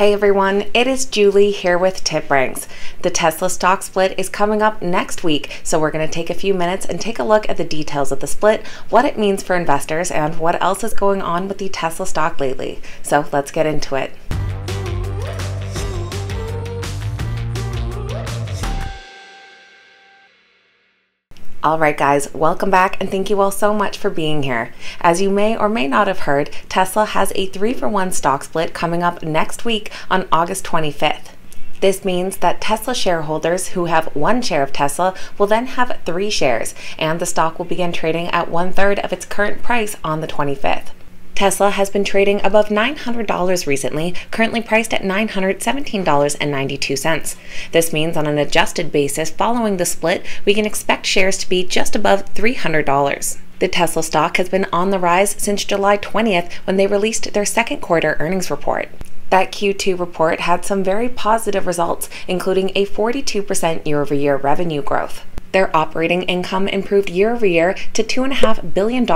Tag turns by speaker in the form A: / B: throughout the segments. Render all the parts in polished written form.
A: Hey everyone, it is Julie here with TipRanks. The Tesla stock split is coming up next week, so we're going to take a few minutes and take a look at the details of the split, what it means for investors, and what else is going on with the Tesla stock lately. So let's get into it. Alright guys, welcome back and thank you all so much for being here. As you may or may not have heard, Tesla has a 3-for-1 stock split coming up next week on August 25th. This means that Tesla shareholders who have 1 share of Tesla will then have 3 shares, and the stock will begin trading at 1/3 of its current price on the 25th. Tesla has been trading above $900 recently, currently priced at $917.92. This means on an adjusted basis following the split, we can expect shares to be just above $300. The Tesla stock has been on the rise since July 20th when they released their second quarter earnings report. That Q2 report had some very positive results, including a 42% year-over-year revenue growth. Their operating income improved year-over-year to $2.5 billion,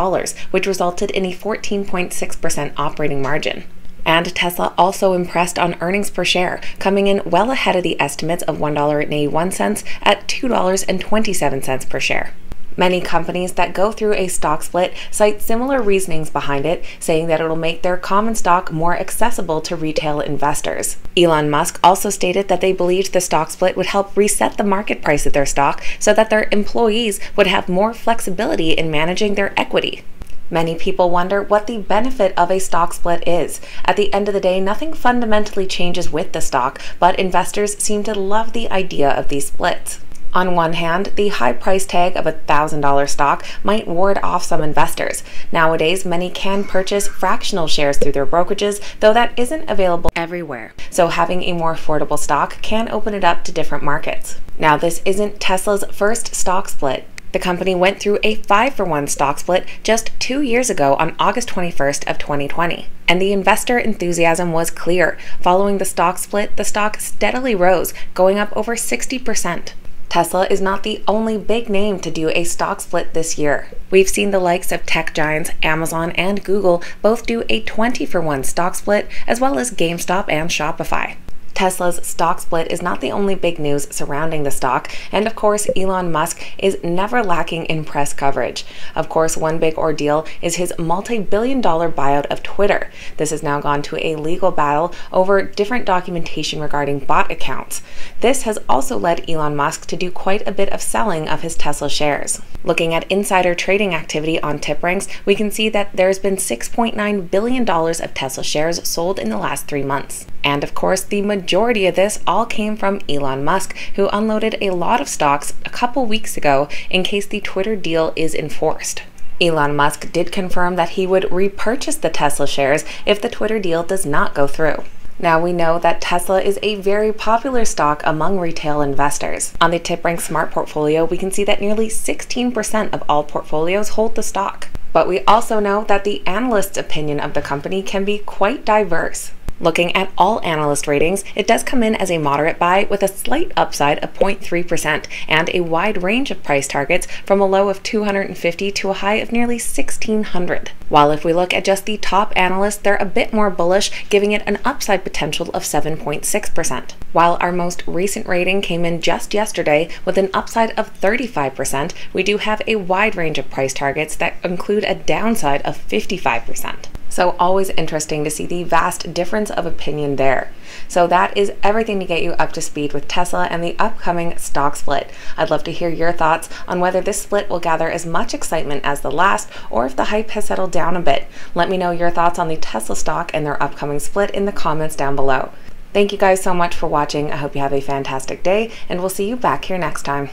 A: which resulted in a 14.6% operating margin. And Tesla also impressed on earnings per share, coming in well ahead of the estimates of $1.81 at $2.27 per share. Many companies that go through a stock split cite similar reasonings behind it, saying that it'll make their common stock more accessible to retail investors. Elon Musk also stated that they believed the stock split would help reset the market price of their stock so that their employees would have more flexibility in managing their equity. Many people wonder what the benefit of a stock split is. At the end of the day, nothing fundamentally changes with the stock, but investors seem to love the idea of these splits. On one hand, the high price tag of $1,000 stock might ward off some investors. Nowadays, many can purchase fractional shares through their brokerages, though that isn't available everywhere. So having a more affordable stock can open it up to different markets. Now, this isn't Tesla's first stock split. The company went through a 5-for-1 stock split just 2 years ago on August 21st of 2020. And the investor enthusiasm was clear. Following the stock split, the stock steadily rose, going up over 60%. Tesla is not the only big name to do a stock split this year. We've seen the likes of tech giants Amazon and Google both do a 20-for-1 stock split, as well as GameStop and Shopify. Tesla's stock split is not the only big news surrounding the stock, and of course Elon Musk is never lacking in press coverage. Of course, one big ordeal is his multi-billion-dollar buyout of Twitter. This has now gone to a legal battle over different documentation regarding bot accounts. This has also led Elon Musk to do quite a bit of selling of his Tesla shares. Looking at insider trading activity on TipRanks, we can see that there's been $6.9 billion of Tesla shares sold in the last 3 months. And of course, the majority of this all came from Elon Musk, who unloaded a lot of stocks a couple weeks ago in case the Twitter deal is enforced. Elon Musk did confirm that he would repurchase the Tesla shares if the Twitter deal does not go through. Now we know that Tesla is a very popular stock among retail investors. On the TipRanks Smart Portfolio, we can see that nearly 16% of all portfolios hold the stock. But we also know that the analyst's opinion of the company can be quite diverse. Looking at all analyst ratings, it does come in as a moderate buy with a slight upside of 0.3% and a wide range of price targets from a low of 250 to a high of nearly 1,600. While if we look at just the top analysts, they're a bit more bullish, giving it an upside potential of 7.6%. While our most recent rating came in just yesterday with an upside of 35%, we do have a wide range of price targets that include a downside of 55%. So always interesting to see the vast difference of opinion there. So that is everything to get you up to speed with Tesla and the upcoming stock split. I'd love to hear your thoughts on whether this split will gather as much excitement as the last, or if the hype has settled down a bit. Let me know your thoughts on the Tesla stock and their upcoming split in the comments down below. Thank you guys so much for watching. I hope you have a fantastic day, and we'll see you back here next time.